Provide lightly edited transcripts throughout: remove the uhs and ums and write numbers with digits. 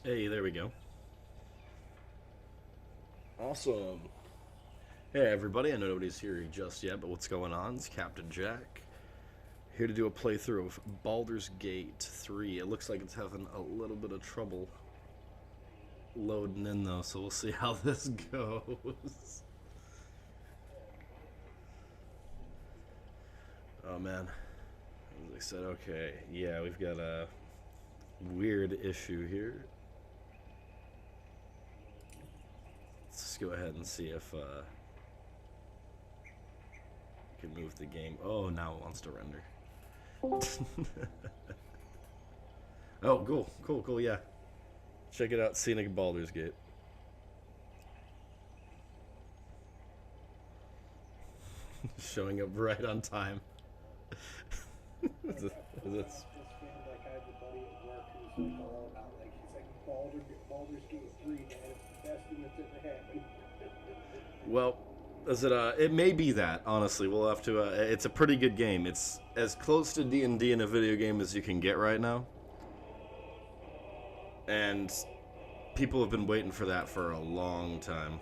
Hey, there we go. Awesome. Hey, everybody. I know nobody's here just yet, but what's going on? It's Captain Jack. Here to do a playthrough of Baldur's Gate 3. It looks like it's having a little bit of trouble loading in, though, so we'll see how this goes. Oh, man. As I said, okay. Yeah, we've got a weird issue here. Let's just go ahead and see if we can move the game. Oh, now it wants to render. Oh, cool, yeah. Check it out, Scenic Baldur's Gate. Showing up right on time. Is this- It's funny, like I have a buddy at work who's like all about like he's like Baldur's Gate 3, man, it's the best thing that's ever happened. Well, is it? It may be that. Honestly, we'll have to. It's a pretty good game. It's as close to D&D in a video game as you can get right now, and people have been waiting for that for a long time.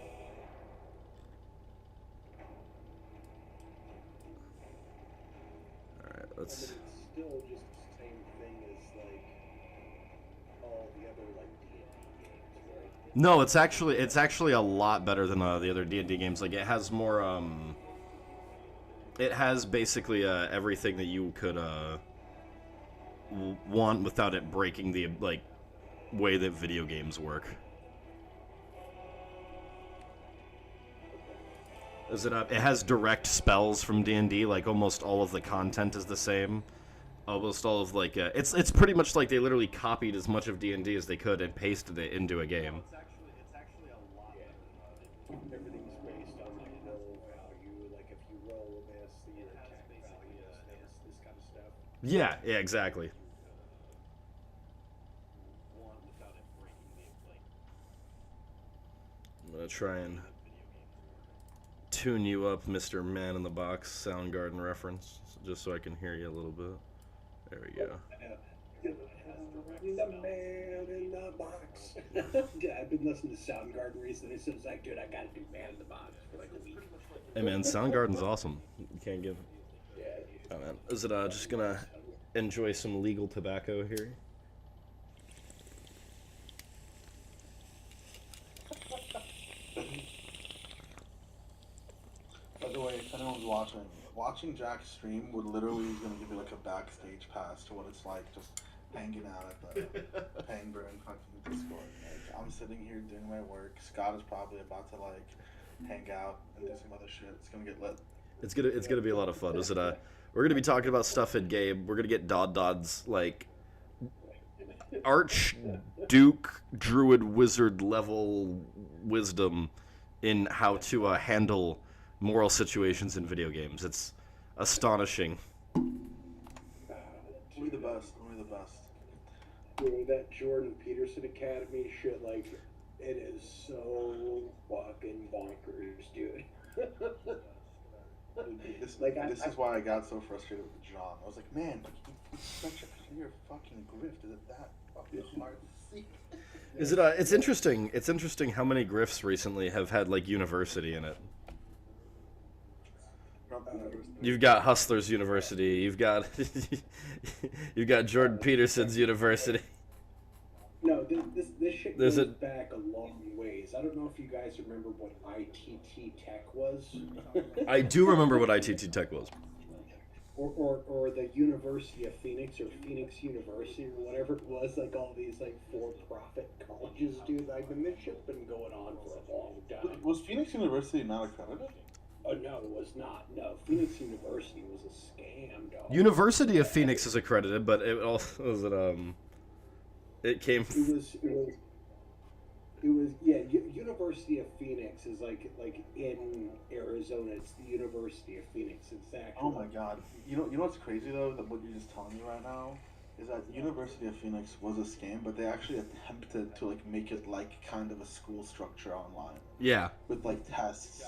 All right, I mean, let's. it's still just the same thing as like all the other like D&D games, right? No, it's actually a lot better than the other D&D games. Like it has more. It has basically everything that you could want without it breaking the like way that video games work. Okay. Is it up? It has direct spells from D&D. Like almost all of the content is the same. Almost all of like it's pretty much like they literally copied as much of D&D as they could and pasted it into a game. Yeah. Everything's based on like roll value. Like if you roll this, your attack value is this kind of stuff. Yeah, exactly. I'm gonna try and tune you up, Mr. Man in the Box Soundgarden reference, just so I can hear you a little bit. There we go. The man in the box. Yeah, I've been listening to Soundgarden recently, so it's like, dude, I gotta do Man in the Box for like a week. Hey man, Soundgarden's awesome. You can't give. Yeah, dude. Oh man, is it just gonna enjoy some legal tobacco here? By the way, if anyone's watching Jack stream would literally is gonna give you like a backstage pass to what it's like just hanging out at the Penguin fucking Discord. Like I'm sitting here doing my work. Scott is probably about to like hang out and do some other shit. It's gonna get lit. It's gonna be a lot of fun. Is it We're gonna be talking about stuff at Gabe. We're gonna get Dodd's like Arch Duke Druid Wizard level wisdom in how to handle moral situations in video games. It's astonishing. Uh, Only the best. Only the best. dude, that Jordan Peterson Academy shit, like, it is so fucking bonkers, dude. Like, This is why I got so frustrated with John. I was like, man, it's such a clear fucking grift. Is it that fucking hard to see? Is it? It's interesting. It's interesting how many grifts recently have had like university in it. You've got Hustlers University. You've got you've got Jordan Peterson's University. No, this shit There's goes a back a long ways. I don't know if you guys remember what ITT Tech was, I do remember what ITT Tech was. or the University of Phoenix or Phoenix University or whatever it was. Like all these like for-profit colleges, dude. Like, and this shit's been going on for a long time. Was Phoenix University not accredited? Oh no, it was not. No, Phoenix University was a scam, dog. University of Phoenix is accredited, but it also was it came. It was yeah. University of Phoenix is like in Arizona. It's the University of Phoenix. It's actually. Oh my god. You know what's crazy though, that what you're just telling me right now? Is that University of Phoenix was a scam, but they actually attempted to like make it like kind of a school structure online. Yeah, With like tests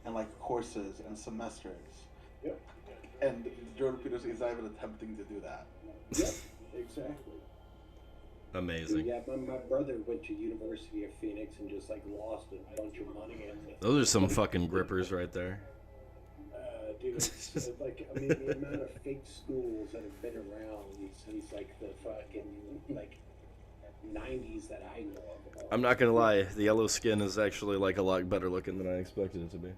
and like courses and semesters. Yep. And Jordan Peterson is not even attempting to do that. Yep. Exactly. Amazing. Yeah, my brother went to University of Phoenix and just like lost a bunch of money and Those are some fucking grippers right there. dude, it's like I mean the amount of fake schools that have been around since like the fucking like 90s that I know of. I'm not gonna lie, the yellow skin is actually like a lot better looking than I expected it to be.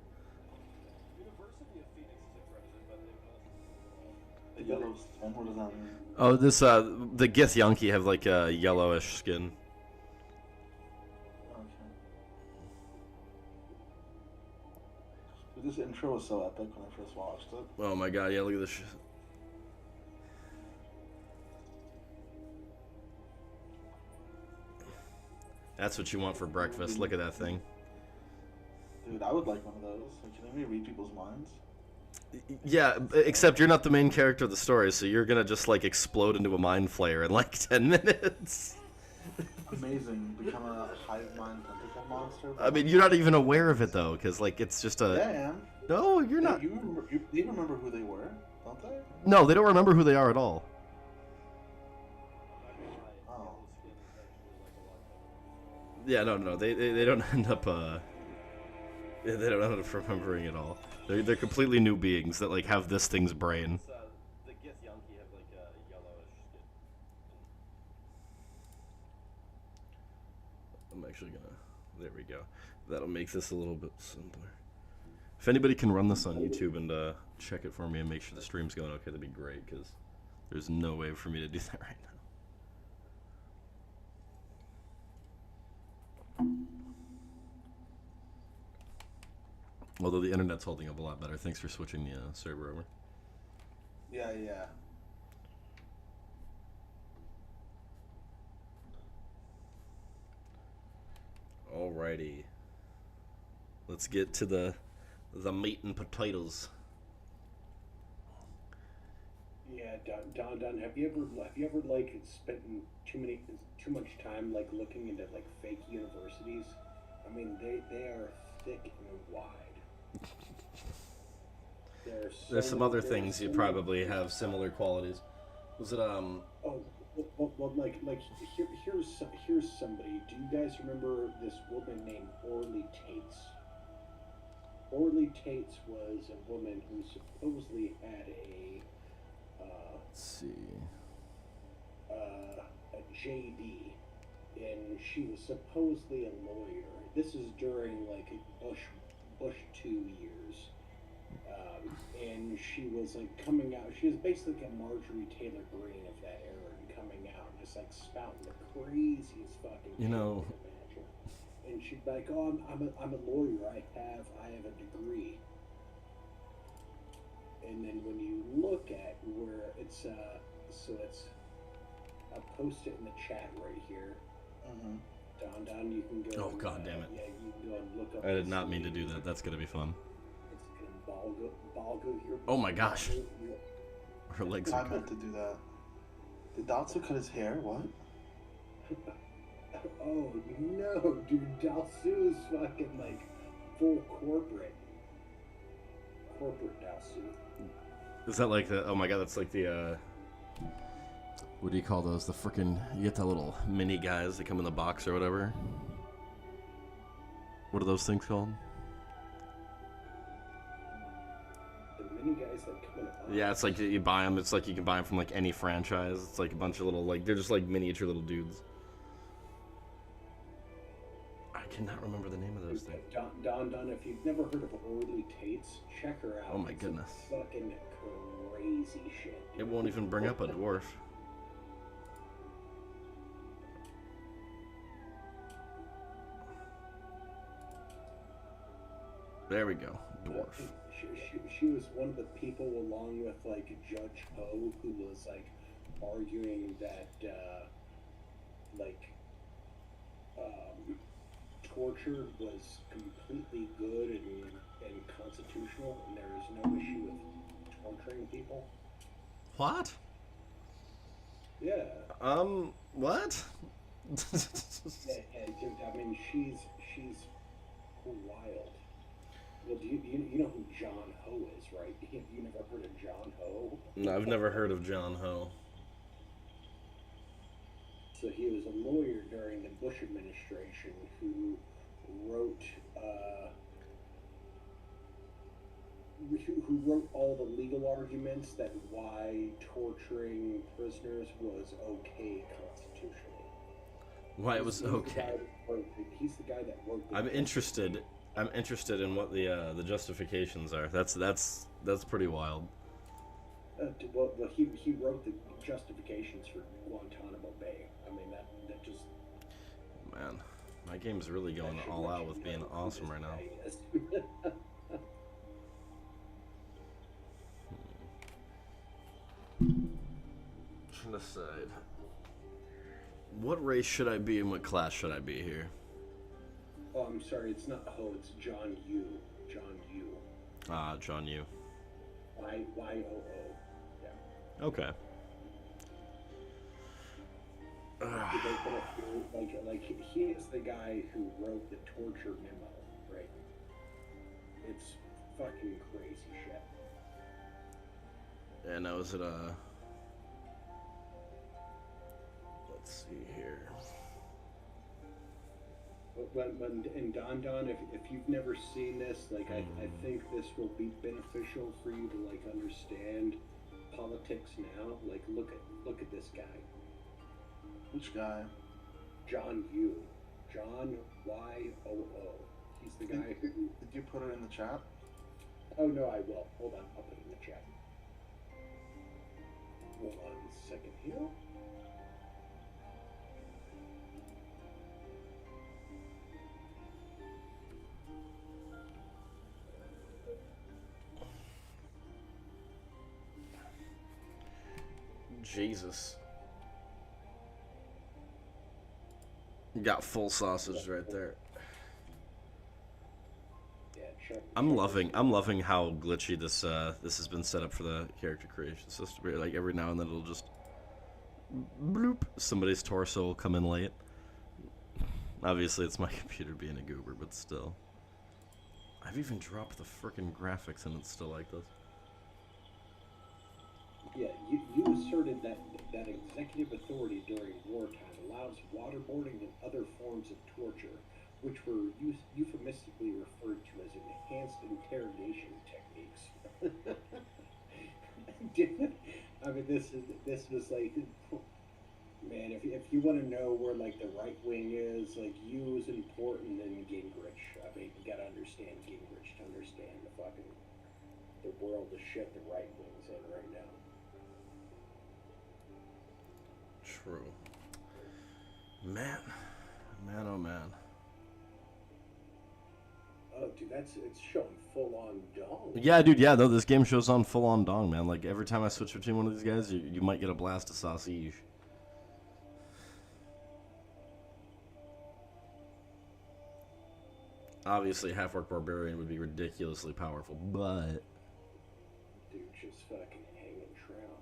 The yellow skin, what does that mean? Oh, this the Gith Yankee have like a yellowish skin. Okay. Dude, this intro was so epic when I first watched it. Oh my god, yeah, look at this shit. That's what you want for breakfast. Look at that thing. Dude, I would like one of those. Like, can they read people's minds? Yeah, except you're not the main character of the story, so you're gonna just like explode into a mind flayer in like 10 minutes. Amazing. Become a hive mind tentacle monster. I mean, you're not even aware of it though, because like it's just a. Yeah, I am. No, you're Hey, not. they remember who they were, don't they? No, they don't remember who they are at all. Oh. Yeah, no, they don't end up they don't end up remembering it all. They're completely new beings that like have this thing's brain. The Gith Yankee have like a yellowish skin. I'm actually gonna. There we go. That'll make this a little bit simpler. If anybody can run this on YouTube and check it for me and make sure the stream's going okay, that'd be great. Because there's no way for me to do that right now. Although the internet's holding up a lot better. Thanks for switching the server over. Yeah, yeah. Alrighty. Let's get to the meat and potatoes. Yeah, Don, have you ever like spent too much time like looking into like fake universities? I mean, they are thick and wide. There's some other things you probably have similar qualities. Was it Oh, well here's somebody. Do you guys remember this woman named Orly Tates? Orly Tates was a woman who supposedly had let's see. a JD, and she was supposedly a lawyer. This is during like Bush 2 years, and she was like coming out. She was basically like a Marjorie Taylor Greene of that era, and coming out and just like spouting the craziest fucking. You know. And she'd be like, "Oh, I'm a lawyer. I have a degree." And then when you look at where it's I'll post it in the chat right here. Mm-hmm. Don, you can go. Oh, god damn it. Yeah, you can go and look up. I did not mean to do that. That's gonna be fun. It's in Baldur here. Oh my gosh. Her legs I are meant to do that. Did Dalsu cut his hair? What? Oh no, dude, Dalsu's fucking like full corporate Dalsu. Is that like the? Oh my god, that's like the. What do you call those? The frickin'. You get the little mini guys that come in the box or whatever. What are those things called? The mini guys that come in a box. Yeah, it's like you buy them. It's like you can buy them from like any franchise. It's like a bunch of little like they're just like miniature little dudes. I cannot remember the name of those things. Don, if you've never heard of Orly Tates, check her out. Oh my It's goodness. Fucking crazy shit. It won't even bring up a dwarf. There we go. Dwarf. She was one of the people, along with like Judge Poe, who was like arguing that torture was completely good and constitutional, and there is no issue with torturing people. What? Yeah. What? I mean, she's wild. Well, do you know who John Ho is, right? You never heard of John Ho? No, I've never heard of John Ho. So he was a lawyer during the Bush administration who wrote who wrote all the legal arguments that why torturing prisoners was okay constitutionally. Why it was okay. He's the guy that wrote. I'm interested. I'm interested in what the justifications are. That's pretty wild. Well, he wrote the justifications for Guantanamo Bay. I mean that just. Man, my game's really going all out with being awesome right now. Trying to decide. What race should I be and what class should I be here? Oh, I'm sorry, it's not Ho, it's John Yu. John Yu. Ah, John Yu. Y-O-O. Yeah. Okay. Like he is the guy who wrote the torture memo, right? It's fucking crazy shit. And now is it let's see here. And Don, if you've never seen this, like I think this will be beneficial for you to like understand politics now. Like look at this guy. Which guy? John Yu. John Y-O-O. He's the guy who. Did you put it in the chat? Oh no, I will. Hold on, I'll put it in the chat. 1 second here. Jesus. You got full sausage right there. Yeah, I'm loving how glitchy this has been set up for the character creation system. Like every now and then it'll just bloop, somebody's torso will come in late. Obviously it's my computer being a goober, but still. I've even dropped the frickin' graphics and it's still like this. Yeah, you asserted that executive authority during wartime allows waterboarding and other forms of torture, which were euphemistically referred to as enhanced interrogation techniques. I mean, this was like, man, if you want to know where like the right wing is, like you is important than Gingrich. I mean, you gotta understand Gingrich to understand the world of shit the right wing's in right now. True. Man, oh man. Oh, dude, it's showing full on dong. Yeah, dude. Yeah, though this game shows on full on dong, man. Like every time I switch between one of these guys, you might get a blast of sausage. Obviously, half-orc barbarian would be ridiculously powerful, but dude, just fucking hanging trout.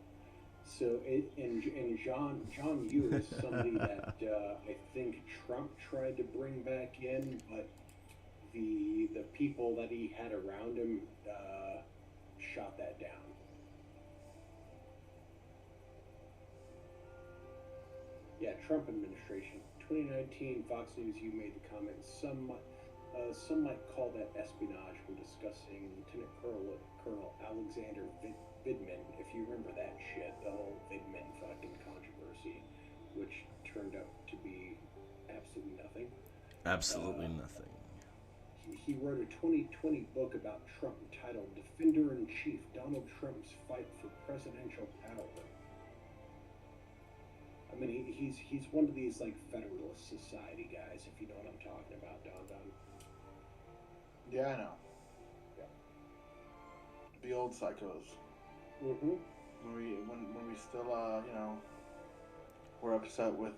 So and John Yu is somebody that I think Trump tried to bring back in, but the people that he had around him shot that down. Yeah, Trump administration, 2019, Fox News. You made the comment. Some might call that espionage when discussing Lieutenant Colonel Alexander Vidman. If you remember that shit, the whole Vidman fucking controversy, which turned out to be absolutely nothing. absolutely nothing. He wrote a 2020 book about Trump entitled Defender in Chief, Donald Trump's Fight for Presidential Power. I mean, he's one of these, like, Federalist Society guys, if you know what I'm talking about, Don. Yeah, I know. Yeah. The old psychos. Mm-hmm. When we still, you know, were upset with,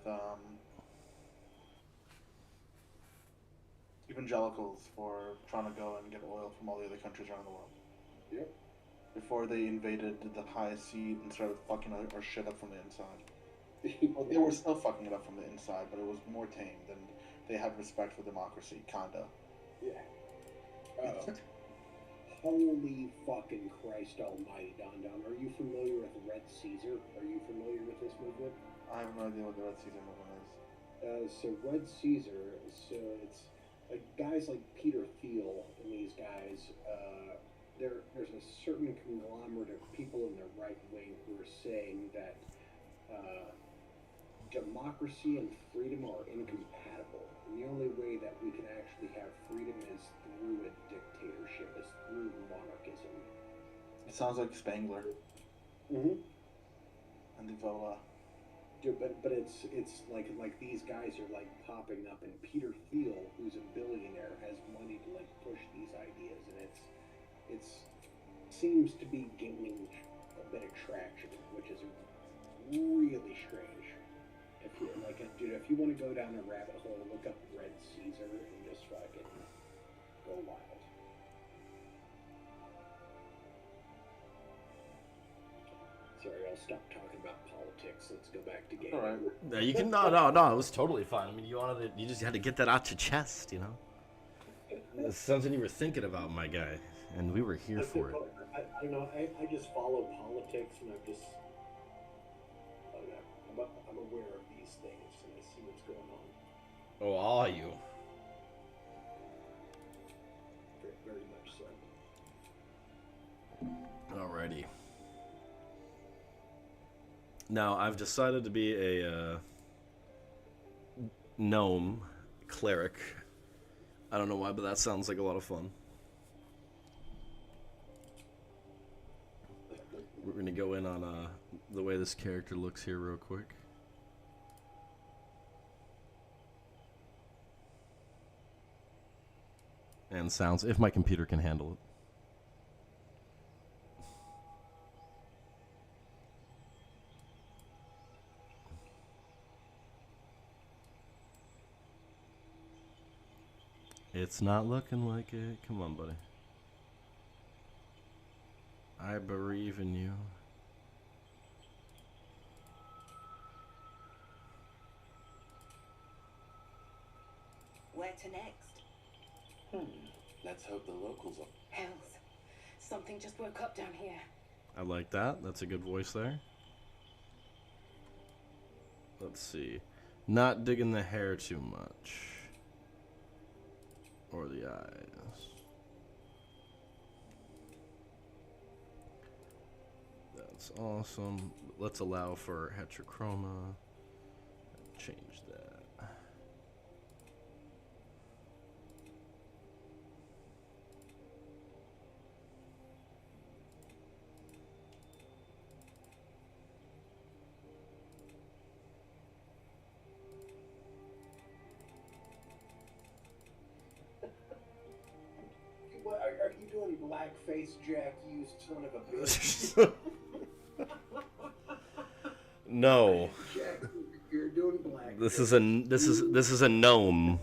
evangelicals for trying to go and get oil from all the other countries around the world. Yep. Before they invaded the high seat and started fucking our shit up from the inside. Well, they were still fucking it up from the inside, but it was more tamed and they had respect for democracy, kinda. Yeah. Holy fucking Christ almighty, Don. Are you familiar with Red Caesar? Are you familiar with this movement? I have no idea what the Red Caesar movement is. so Red Caesar. So it's like guys like Peter Thiel and these guys. There's a certain conglomerate of people in the right wing who are saying that democracy and freedom are incompatible, and the only way that we can actually have freedom is through a dictatorship, is through monarchism. It sounds like Spangler Mm-hmm. and the Vola. Dude, but it's like these guys are like popping up, and Peter Thiel, who's a billionaire, has money to like push these ideas, and it's seems to be gaining a bit of traction, which is really strange. If you like, dude, if you want to go down a rabbit hole, look up Red Caesar and just fucking go wild. Sorry, I'll stop talking about politics. Let's go back to gaming. All right. No, you can no. It was totally fine. I mean, you just had to get that out your chest, you know. It's something you were thinking about, my guy, and we were here for it. I don't know. I just follow politics, and I'm aware of these things, and I see what's going on. Oh, are you? Very, very much so. Alrighty. Now, I've decided to be a gnome cleric. I don't know why, but that sounds like a lot of fun. We're going to go in on the way this character looks here real quick. And sounds, if my computer can handle it. It's not looking like it. Come on, buddy. I believe in you. Where to next? Let's hope the locals are. Hells. Something just woke up down here. I like that. That's a good voice there. Let's see. Not digging the hair too much. Or the eyes. That's awesome. Let's allow for heterochroma. Change that. What are you doing, blackface, Jack? You son of a bitch! No. Jack, you're doing black. This is a gnome.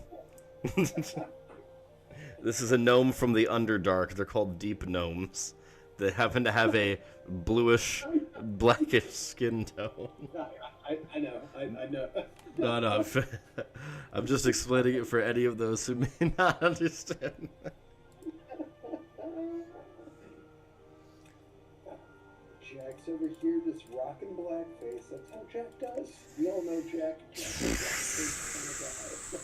This is a gnome from the Underdark. They're called deep gnomes. They happen to have a bluish, blackish skin tone. I know. No. I'm just explaining it for any of those who may not understand. Jack's over here just rocking blackface. That's how Jack does. We all know Jack. Jack's a blackface kind of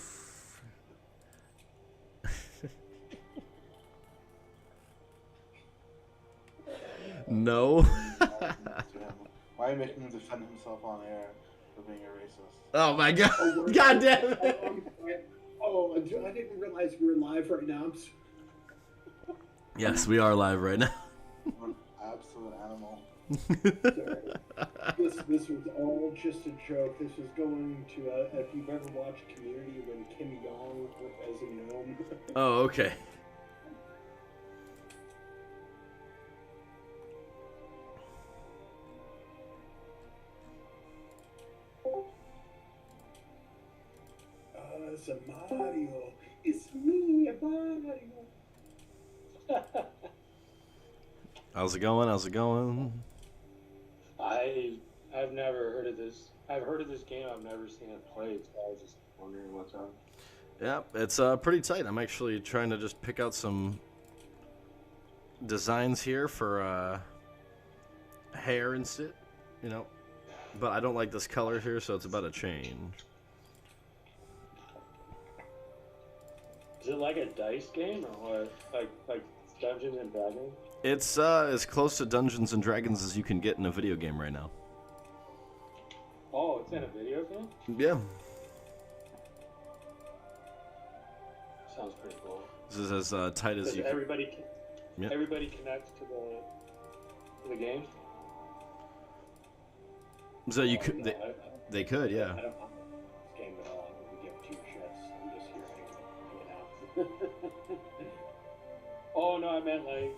No. Why are you making him defend himself on air for being a racist? Oh my god. God damn it. Oh, I didn't realize we were live right now. Yes, we are live right now. What an absolute animal. Sorry. This was all just a joke. This was going to, if you've ever watched Community when Kim Jong as a gnome. Oh, okay. It's a Mario. It's me, Mario. How's it going? How's it going? I've never heard of this. I've heard of this game. I've never seen it played. So I was just wondering what's up. Yeah, it's pretty tight. I'm actually trying to just pick out some designs here for hair and shit, you know. But I don't like this color here, so it's about to change. it like a dice game or what? Like Dungeons and Dragons? It's as close to Dungeons and Dragons as you can get in a video game right now. Oh, it's in a video game? Yeah. Sounds pretty cool. This is as tight as Does you can. Yep. everybody connects to the game? So you could, No, they could, yeah. I don't know this game at all. We give two shifts. I'm just here hanging out. Oh no, I meant like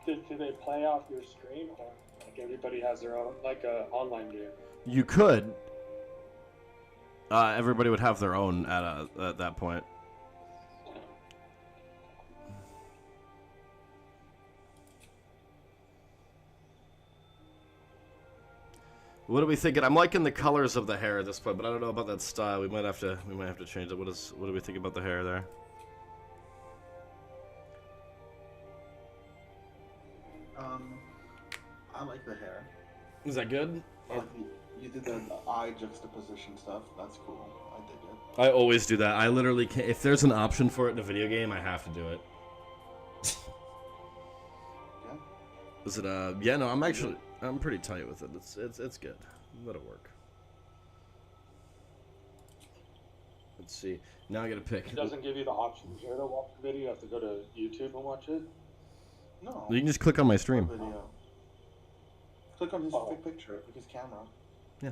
do they play off your screen or like everybody has their own like a online game? You could. Everybody would have their own at that point. What are we thinking? I'm liking the colors of the hair at this point, but I don't know about that style. We might have to change it. What do we think about the hair there? I like the hair. Is that good? You did the eye juxtaposition stuff. That's cool. I dig it. I always do that. I literally can't. If there's an option for it in a video game, I have to do it. Yeah. Is it yeah, no, I'm pretty tight with it. It's good. Let it work. Let's see. Now I gotta pick. It doesn't give you the option here to watch the video. You have to go to YouTube and watch it. No. You can just click on my stream. Video. Click on his picture with his camera. Yeah.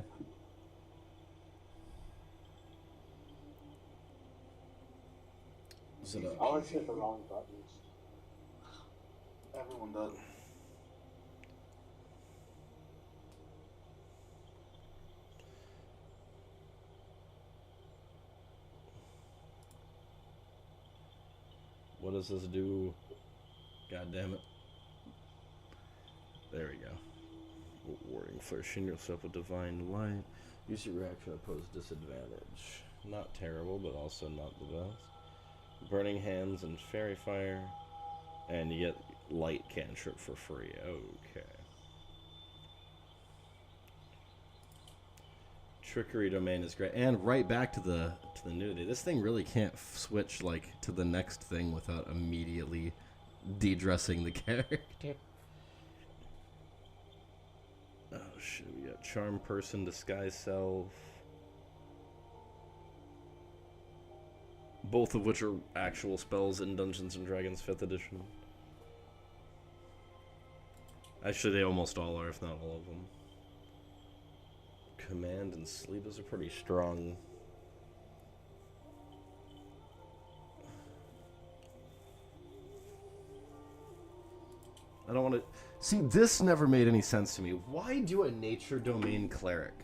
Is it I always hit the wrong buttons. Everyone does. What does this do? God damn it. There we go. Warning, flashing yourself with divine light. Use your reaction to oppose disadvantage. Not terrible, but also not the best. Burning hands and fairy fire. And you get light cantrip for free. Okay. Trickery domain is great. And right back to the nudity. This thing really can't switch like to the next thing without immediately de-dressing the character. Oh shit, we got Charm Person, Disguise Self. Both of which are actual spells in Dungeons and Dragons 5th edition. Actually, they almost all are, if not all of them. Command and Sleep, those are pretty strong. I don't want to... See, this never made any sense to me. Why do a nature domain cleric?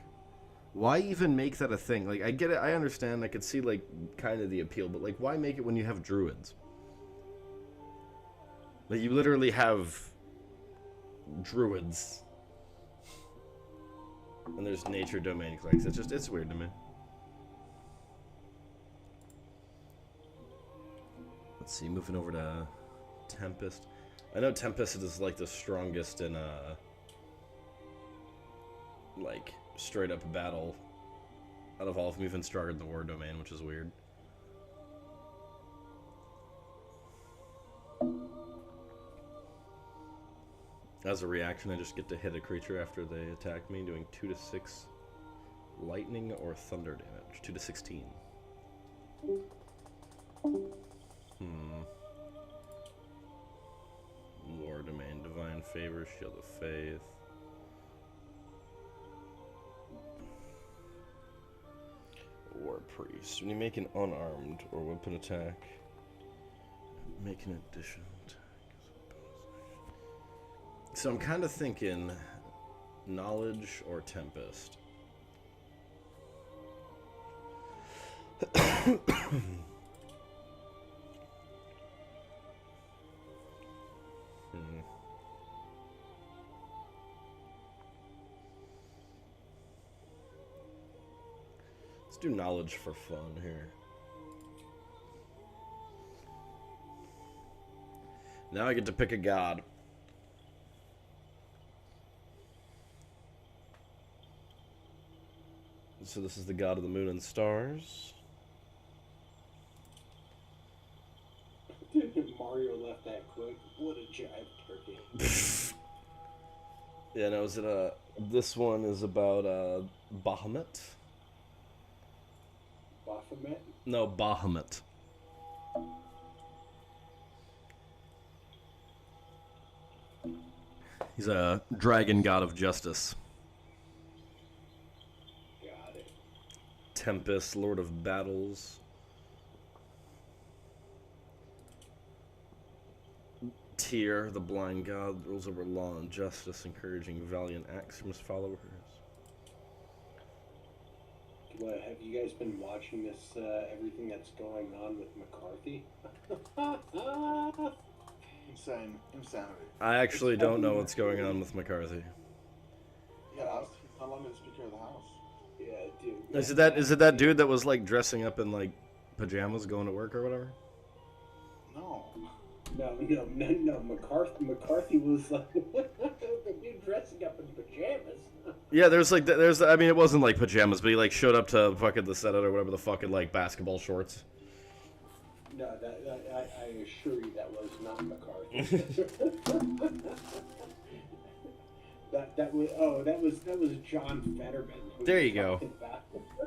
Why even make that a thing? Like, I get it, I understand, I could see, like, kind of the appeal, but, like, why make it when you have druids? Like, you literally have druids. And there's nature domain clerics. It's weird to me. Let's see, moving over to Tempest. I know Tempest is like the strongest in like straight up battle out of all of them, even stronger than the war domain, which is weird. As a reaction, I just get to hit a creature after they attack me, doing 2 to 6 lightning or thunder damage. 2 to 16. War domain, divine favor, shield of faith. War priest. When you make an unarmed or weapon attack, make an additional attack. So I'm kind of thinking knowledge or tempest. Let's do knowledge for fun here. Now I get to pick a god. So this is the god of the moon and stars. Mario left that quick. What a jive turkey. Yeah, no, is it this one is about Bahamut? Baphomet? No, Bahamut. He's a dragon god of justice. Got it. Tempest, lord of battles. Tyr, the blind god, rules over law and justice, encouraging valiant acts from his followers. What, have you guys been watching this, everything that's going on with McCarthy? Insanity. I actually don't know what's going on with McCarthy. Yeah, he's no longer the Speaker of the House. Yeah, dude. Is it that dude that was like dressing up in like pajamas going to work or whatever? No. No. McCarthy was like the dude dressing up in pajamas. Yeah, I mean, it wasn't like pajamas, but he like showed up to fucking the Senate or whatever the fucking like basketball shorts. No, I assure you that was not McCarthy. that was John Fetterman. There you go.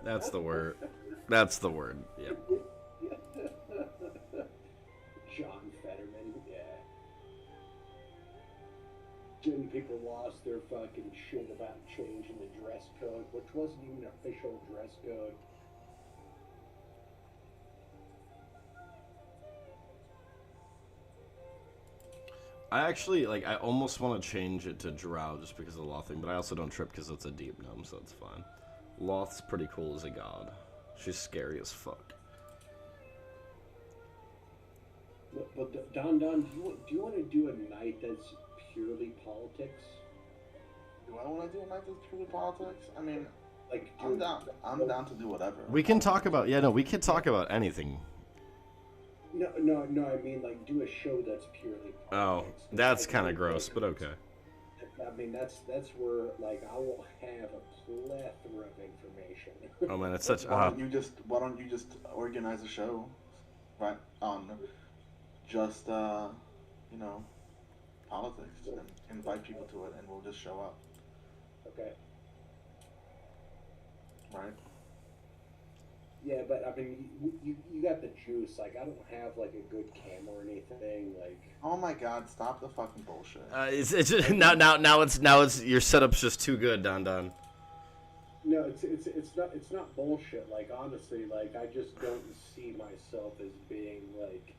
That's the word. That's the word. Yep. John Fetterman, yeah. Then people lost their fucking shit about changing the dress code, which wasn't even an official dress code. I actually, like, I almost want to change it to Drow just because of the Loth thing, but I also don't trip because it's a deep gnome, so it's fine. Loth's pretty cool as a god. She's scary as fuck. But Don, do you want to do a night that's purely politics? Do I want to do a night that's purely politics? I mean, Like, I'm down. I'm down to do whatever. We can talk about, we can talk about anything. No. I mean, like, do a show that's purely politics. Oh, that's kind of gross, but okay. I mean, that's where, like, I will have a plethora of information. Oh man, it's such. Why don't you just organize a show, right? On just politics and invite people to it, and we'll just show up, Okay. right? Yeah, but I mean, you got the juice. Like, I don't have like a good camera or anything. Like, Oh my God! Stop the fucking bullshit. It's just, now it's your setup's just too good, Don. no, it's not bullshit. Like, honestly, like, I just don't see myself as being like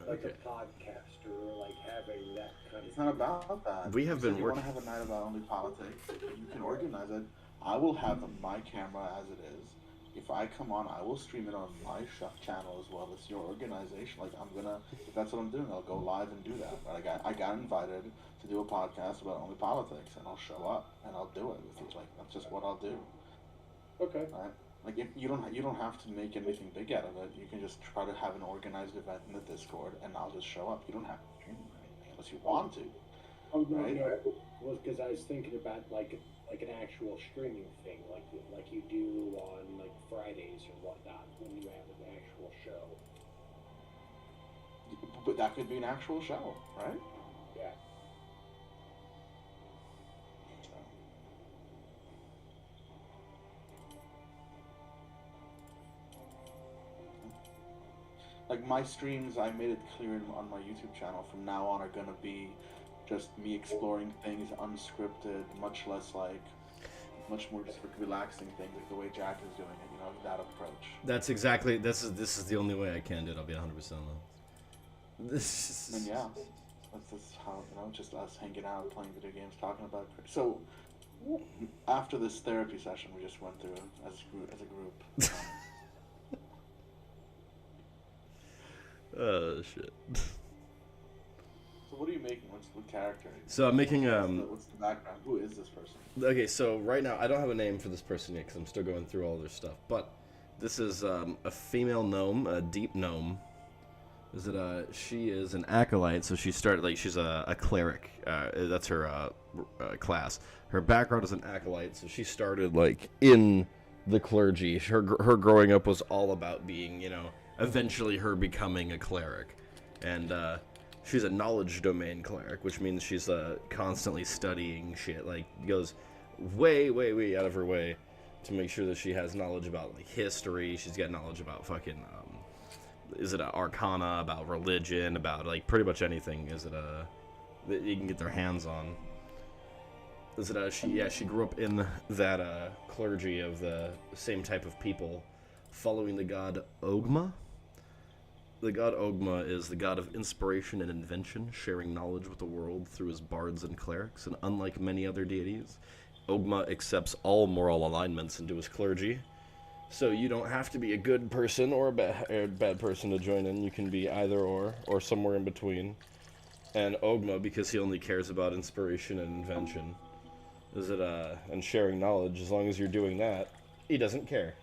Okay. a podcaster or like having that kind It's of. not about that. We have You said been you working- want to have a night about only politics. You can organize it. I will have my camera as it is. If I come on, I will stream it on my channel as well. It's your organization. Like, if that's what I'm doing, I'll go live and do that. But I got invited to do a podcast about only politics, and I'll show up and I'll do it. It's like, that's just what I'll do. Okay. Right? Like, if you don't have to make anything big out of it. You can just try to have an organized event in the Discord, and I'll just show up. You don't have to stream or anything unless you want to. Oh no, Right. no. Well, because I was thinking about like an actual streaming thing, like you do on like Fridays or whatnot when you have an actual show. But that could be an actual show, right? Yeah. Like, my streams, I made it clear on my YouTube channel, from now on are gonna be just me exploring things unscripted, much more just like relaxing things, like the way Jack is doing it, that approach. That's exactly. This is the only way I can do it. I'll be 100% on this. And yeah, that's just how, just us hanging out, playing video games, talking about. So, after this therapy session we just went through as a group. Oh shit. So what are you making? What character? So I'm making What's the background? Who is this person? Okay, so right now I don't have a name for this person yet because I'm still going through all their stuff. But this is a female gnome, a deep gnome. She is an acolyte, so she started she's a cleric. That's her class. Her background is an acolyte, so she started in the clergy. Her growing up was all about being, eventually her becoming a cleric. and she's a knowledge domain cleric, which means she's constantly studying shit. Like, goes way, way, way out of her way to make sure that she has knowledge about like history. She's got knowledge about fucking is it arcana, about religion, about like pretty much anything. Is it that you can get their hands on. Is it she grew up in that clergy of the same type of people, following the god Ogma. The god Ogma is the god of inspiration and invention, sharing knowledge with the world through his bards and clerics, and unlike many other deities, Ogma accepts all moral alignments into his clergy. So you don't have to be a good person or a bad person to join in. You can be either or somewhere in between. And Ogma, because he only cares about inspiration and invention, and sharing knowledge, as long as you're doing that, he doesn't care.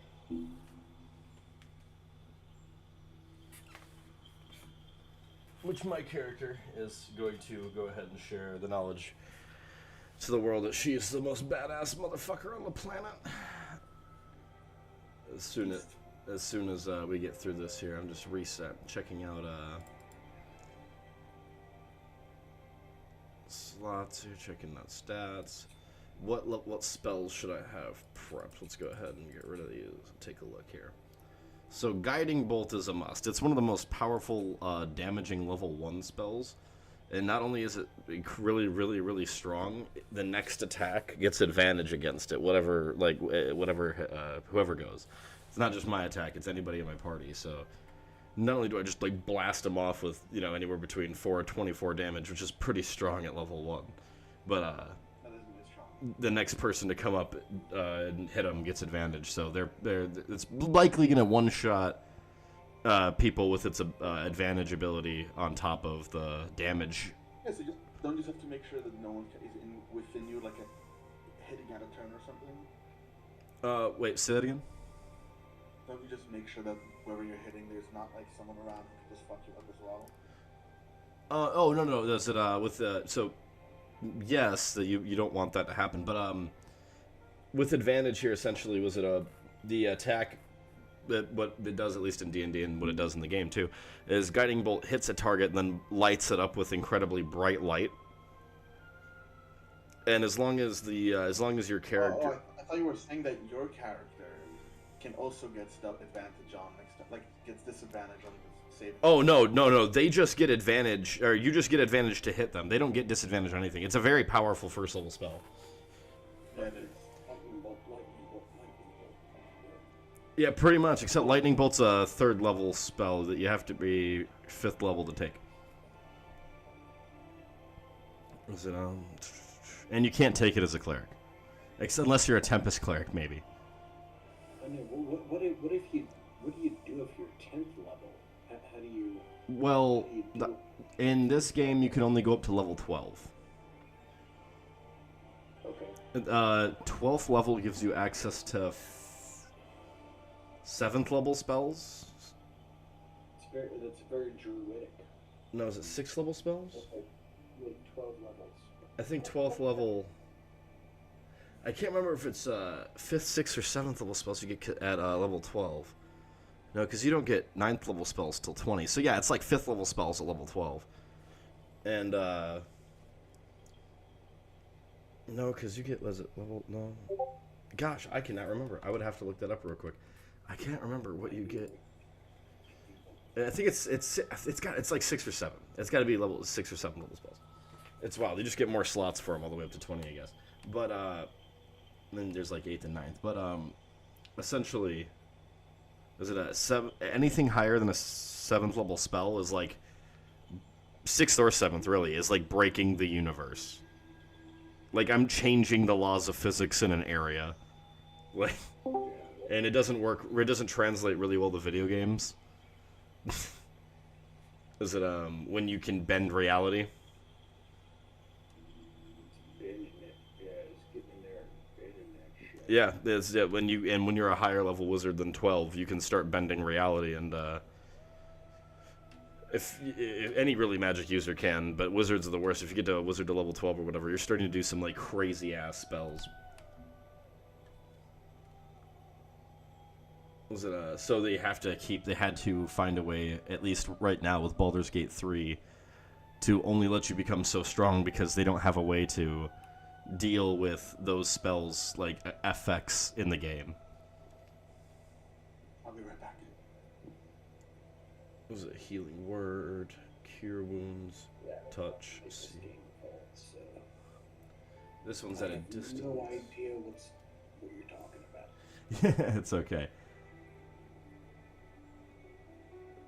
Which my character is going to go ahead and share the knowledge to the world that she is the most badass motherfucker on the planet. As soon as we get through this here, I'm just checking out slots here, checking out stats. What spells should I have prepped? Let's go ahead and get rid of these and take a look here. So Guiding Bolt is a must. It's one of the most powerful damaging level 1 spells. And not only is it really, really, really strong, the next attack gets advantage against it, whoever goes. It's not just my attack, it's anybody in my party. So not only do I just like blast them off with, anywhere between 4 and 24 damage, which is pretty strong at level 1, but That is really strong. the next person to come up and hit them gets advantage. So it's likely gonna one-shot people with its advantage ability on top of the damage. Yeah, so don't you just have to make sure that no one is within you, like hitting at a turn or something? Wait, say that again? Don't you just make sure that wherever you're hitting, there's not like someone around who can just fuck you up as well? Oh no, does it with so yes, that you don't want that to happen, but with advantage here essentially was it the attack that what it does, at least in D&D and what it does in the game too, is Guiding Bolt hits a target and then lights it up with incredibly bright light. And as long as your character I thought you were saying that your character can also get advantage on next time, like gets disadvantage on the saving. Oh no, they just get advantage, or you just get advantage to hit them. They don't get disadvantage on anything. It's a very powerful first level spell. Yeah, it is. Lightning bolt. Yeah, pretty much, except Lightning Bolt's a 3rd level spell that you have to be 5th level to take. Is it and you can't take it as a cleric. Unless you're a Tempest cleric, maybe. I know. What do you do if you're 10th level? How do you? Well, how do you do in this game you can only go up to level 12. Okay. 12th level gives you access to 7th level spells. That's very druidic. No, is it 6th level spells? Okay. Like 12 levels. I think 12th level. I can't remember if it's 5th, 6th, or 7th level spells you get at level 12. No, because you don't get 9th level spells till 20. So yeah, it's like 5th level spells at level 12. And no, because you get, was it level, no. Gosh, I cannot remember. I would have to look that up real quick. I can't remember what you get. I think it's like 6 or 7. It's got to be level 6 or 7 level spells. It's wild. You just get more slots for them all the way up to 20, I guess. But then there's like 8th and 9th. But essentially, is it a 7? Anything higher than a 7th level spell is like 6th or 7th. Really, is like breaking the universe. Like I'm changing the laws of physics in an area, like, and it doesn't work. It doesn't translate really well to video games. Is it when you can bend reality? Yeah, it's when you're a higher level wizard than 12, you can start bending reality, and if any really magic user can, but wizards are the worst. If you get to a wizard to level 12 or whatever, you're starting to do some like crazy ass spells. Was it so they had to find a way, at least right now with Baldur's Gate 3, to only let you become so strong because they don't have a way to deal with those spells like effects in the game. I'll be right back. Was it healing word, cure wounds, touch? It's See. painful, so This one's I at a have distance. no idea what you're talking about. It's okay.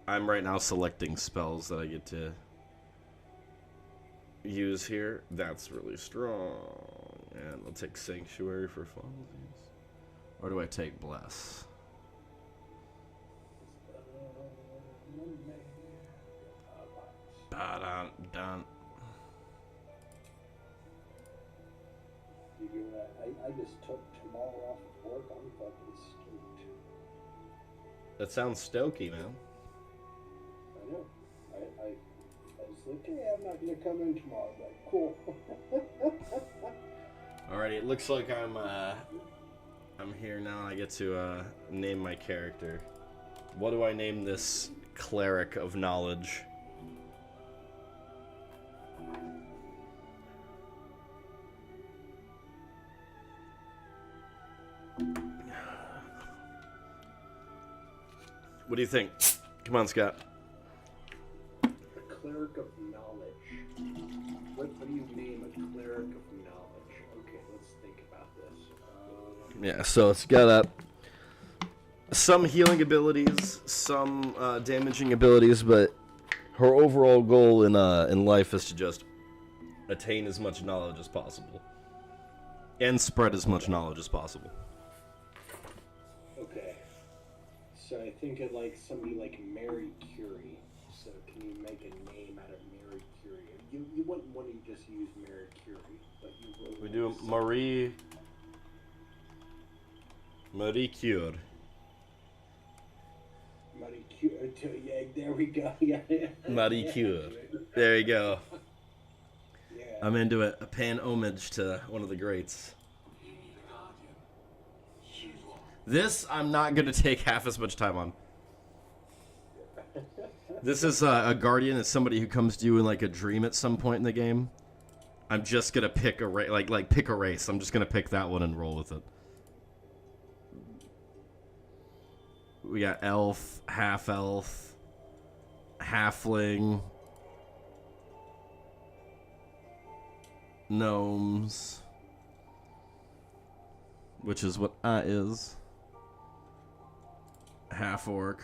I'm right now selecting spells that I get to use here. That's really strong. And I'll take Sanctuary for fun. Or do I take Bless? Ba-dun-dun. I just took tomorrow off of work. I'm fucking stoked. That sounds stoky, man. I know. I was like, hey, I'm not gonna come in tomorrow. I'm like, cool. Alrighty, it looks like I'm here now. I get to name my character. What do I name this cleric of knowledge? What do you think? Come on, Scott. A cleric of knowledge. What do you name a cleric of knowledge? Okay, let's think about this. Yeah, so it's got some healing abilities, some damaging abilities, but her overall goal in life is to just attain as much knowledge as possible and spread as much knowledge as possible. Okay. So I think of like somebody like Mary Curie. So can you make a name out of Mary Curie? You wouldn't want to just use Mary Curie, but you will. We do Marie Curie. Marie Curie. Yeah, there we go. Yeah. Marie Curie. There you go. Yeah. I'm into it. Paying homage to one of the greats. This I'm not going to take half as much time on. This is a guardian. It's somebody who comes to you in like a dream at some point in the game. I'm just going to pick a like pick a race. I'm just going to pick that one and roll with it. We got elf, half-elf, halfling, gnomes, which is what I is, half-orc,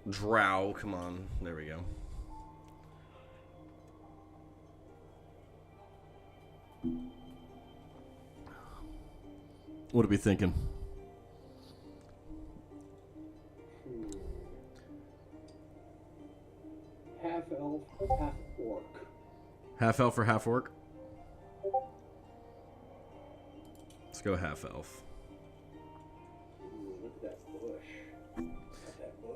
drow, come on, there we go. What are we thinking? Half elf, half orc. Half elf or half orc? Let's go half elf. Ooh, look at that bush. Look at that bush.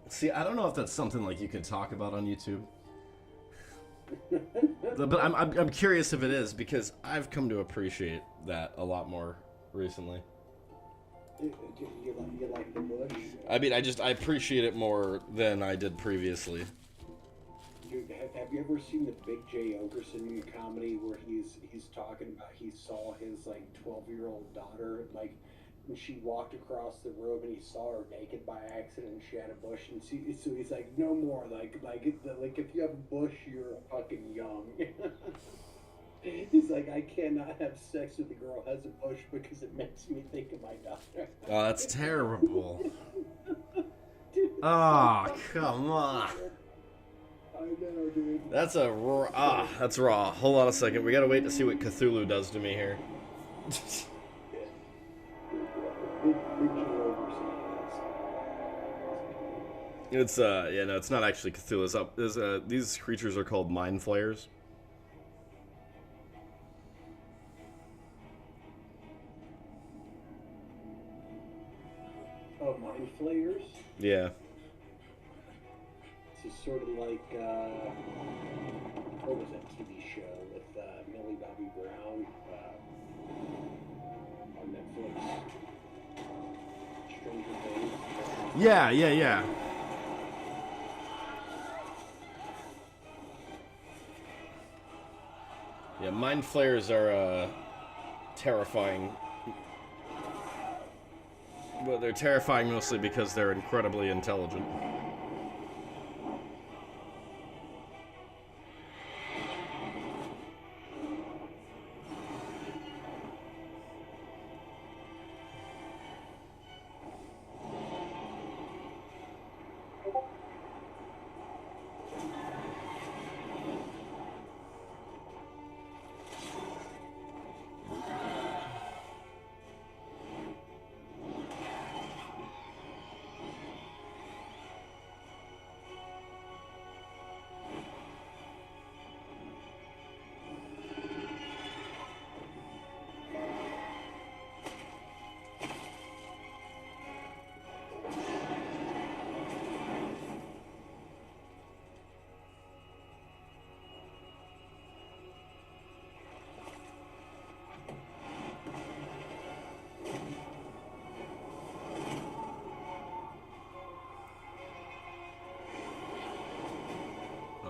See, I don't know if that's something like you could talk about on YouTube. But I'm curious if it is, because I've come to appreciate that a lot more recently. You like the bush? I mean, I appreciate it more than I did previously. Have you ever seen the Big J Ogerson comedy where he's talking about he saw his like 12-year-old daughter like when she walked across the room and he saw her naked by accident and she had a bush and so he's like no more like if you have a bush you're fucking young. He's like I cannot have sex with a girl who has a bush because it makes me think of my daughter. Oh, that's terrible. Oh, come on. I know, dude. That's that's raw. Hold on a second. We gotta wait to see what Cthulhu does to me here. It's yeah, no, it's not actually Cthulhu. It's up. These creatures are called mind flayers. Oh, mind flayers? Yeah. It's sort of like what was that TV show with Millie Bobby Brown on Netflix? Stranger Things. Yeah, yeah, yeah. Yeah, mind flayers are terrifying. Well, they're terrifying mostly because they're incredibly intelligent.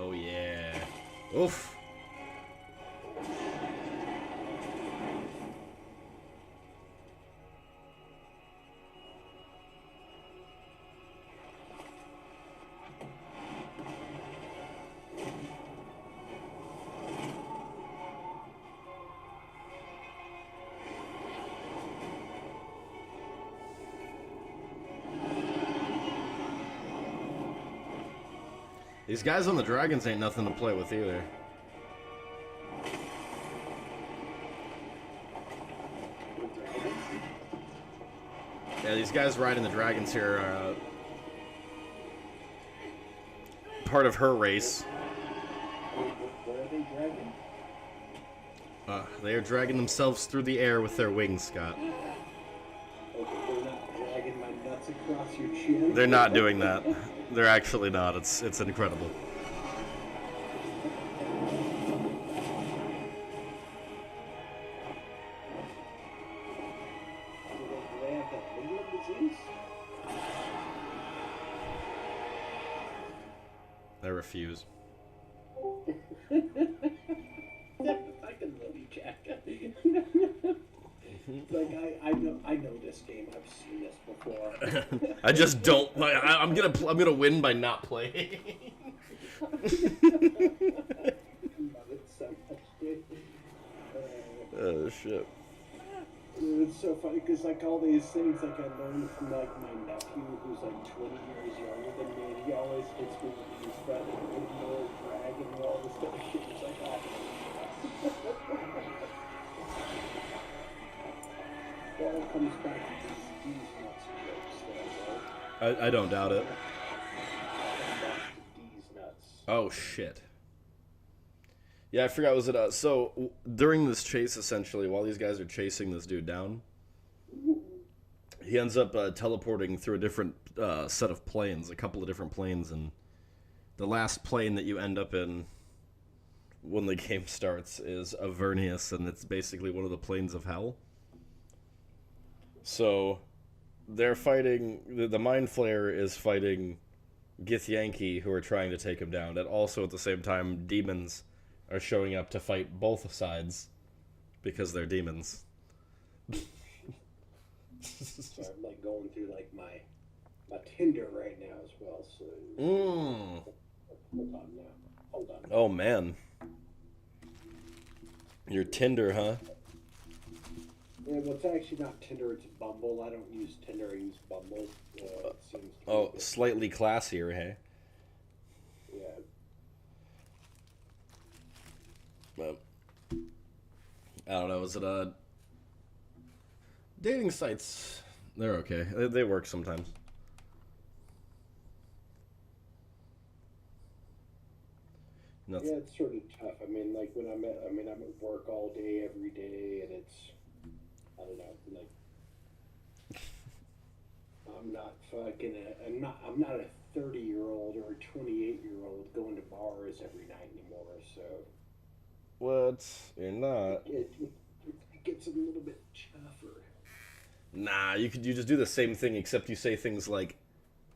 Oh yeah. Oof. These guys on the dragons ain't nothing to play with either. Yeah, these guys riding the dragons here are part of her race. Where are they dragging? They are dragging themselves through the air with their wings, Scott. Okay, they're not dragging my nuts across your chin. They're not doing that. They're actually not. It's incredible. Do they have that England disease? I refuse. I can love you, Jack. It's like I know this game. I've seen this before. I just don't. I'm gonna win by not playing. Love it so much, dude. Oh shit. It's so funny because like all these things like I learned from like my nephew who's like 20 years younger than me. He always hits me with these stuff and more dragon and all this stuff. Shit. It's like it all comes back to these nuts jokes though, right? I don't doubt it. Back to these nuts. Oh shit. Yeah, I forgot. Was it so during this chase, essentially, while these guys are chasing this dude down, he ends up teleporting through a different set of planes, a couple of different planes, and the last plane that you end up in when the game starts is Avernius, and it's basically one of the planes of hell. So they're fighting. The Mind Flayer is fighting Githyanki, who are trying to take him down, and also at the same time, demons are showing up to fight both sides because they're demons. So I'm like going through like my Tinder right now as well. So hold on now. Hold on. Oh man, your Tinder, huh? Yeah, well, it's actually not Tinder. It's Bumble. I don't use Tinder. I use Bumble. It seems to Oh, be good. slightly classier, hey? Yeah. But I don't know. Is it dating sites? They're okay. They work sometimes. Nothing. Yeah, it's sort of tough. I mean, like when I'm at work all day, every day, and it's, I don't know, like, I'm not a 30-year-old or a 28-year-old going to bars every night anymore. So What? You're not. it gets a little bit tougher. Nah, you just do the same thing, except you say things like,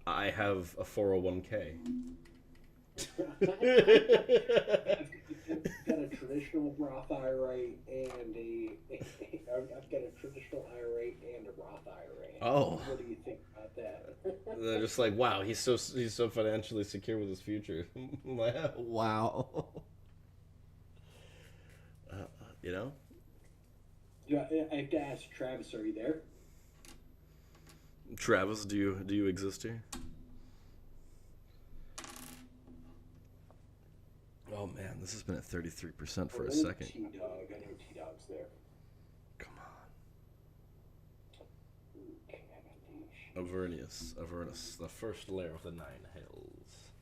"I have a 401k." I've got a traditional Roth IRA and I've got a traditional IRA and a Roth IRA. Oh. What do you think about that? They're just like, wow, he's so financially secure with his future. Wow. You know? Yeah, I have to ask Travis, are you there? Travis, do you exist here? Oh man, this has been at 33% for a second. T-Dog, I know T-Dog's there. Come on. Avernus, the first lair of the Nine Hells.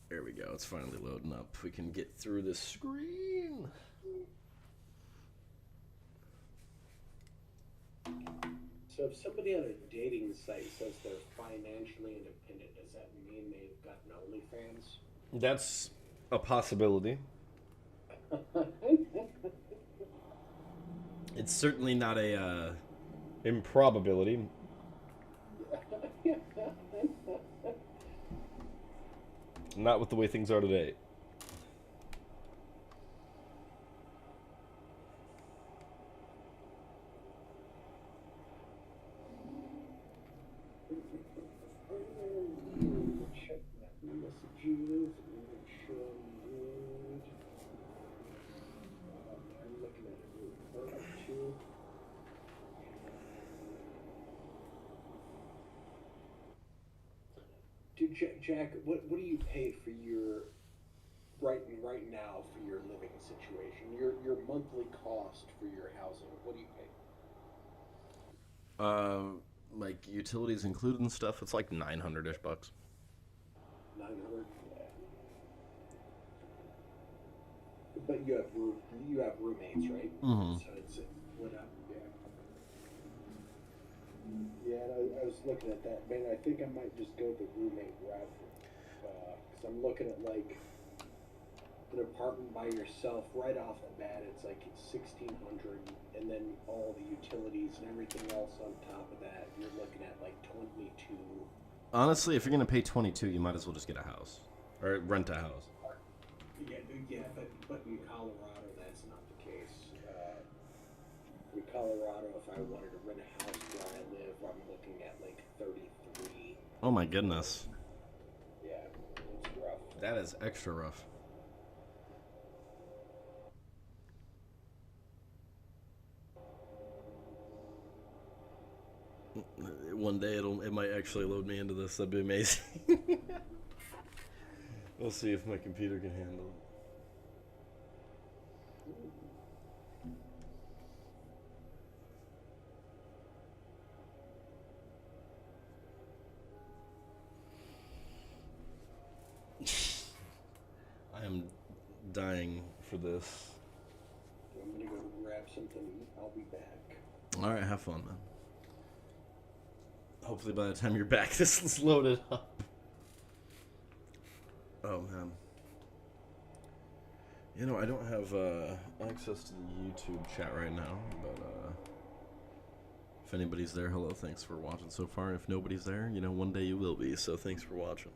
There we go, it's finally loading up. We can get through this screen. So if somebody on a dating site says they're financially independent, does that mean they've got an OnlyFans? That's a possibility. It's certainly not a improbability. Not with the way things are today. Check my messages and make sure I'm good. I'm looking at it real quick too. Dude, Jack, what do you pay for your right now for your living situation? Your monthly cost for your housing. What do you pay? Like utilities included and stuff, it's like 900-ish bucks. 900. Yeah. But you have roommates, right? Mm-hmm. So it's what up? Yeah. Yeah, I was looking at that. Man, I think I might just go the roommate route. Because I'm looking at like an apartment by yourself right off the bat. It's like $1,600, and then all the utilities and everything else on top of that, you're looking at like 22. Honestly, if you're gonna pay 22, you might as well just get a house or rent a house. Yeah, but in Colorado, that's not the case. In Colorado, if I wanted to rent a house where I live, I'm looking at like 33. Oh my goodness, Yeah, it's rough. that is extra rough. One day it might actually load me into this. That'd be amazing. We'll see if my computer can handle it. I am dying for this. I'm gonna go grab something. I'll be back. All right, have fun, man. Hopefully by the time you're back, this is loaded up. Oh, man. You know, I don't have access to the YouTube chat right now, but if anybody's there, hello, thanks for watching so far. If nobody's there, you know, one day you will be, so thanks for watching.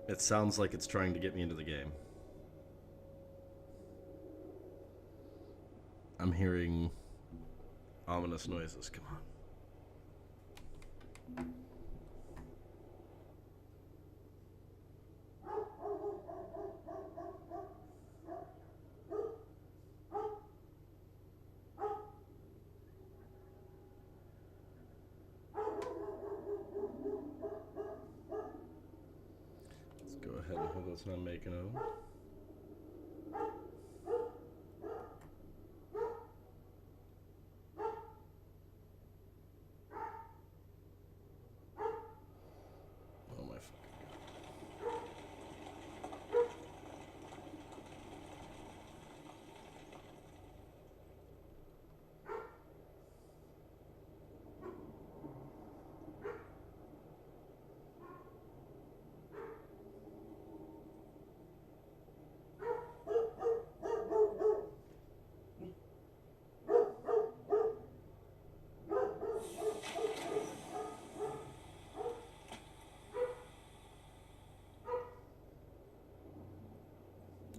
It sounds like it's trying to get me into the game. I'm hearing ominous noises. Come on. Let's go ahead and hope that's not making of them. Oh my fucking god.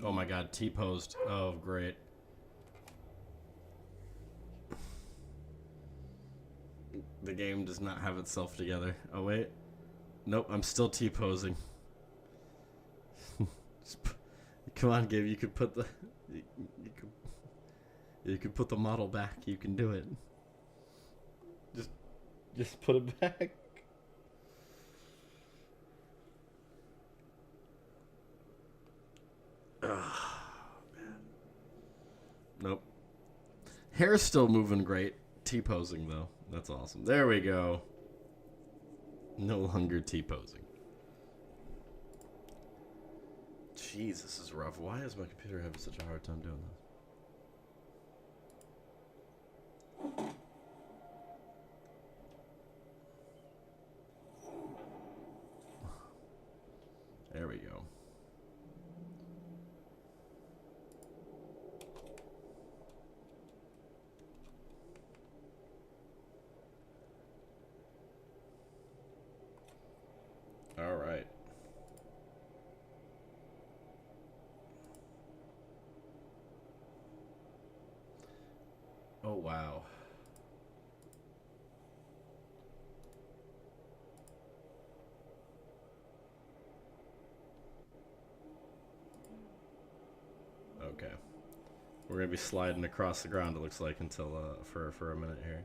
Oh my god, T-posed. Oh, great. The game does not have itself together. Oh, wait. Nope, I'm still T-posing. Come on, Gabe, you could put the... You could put the model back. You can do it. Just put it back. Oh, man. Nope. Hair's still moving great. T-posing, though. That's awesome. There we go. No longer T-posing. Jeez, this is rough. Why is my computer having such a hard time doing this? There we go. All right. Oh, wow. Okay. We're going to be sliding across the ground, it looks like, until for a minute here.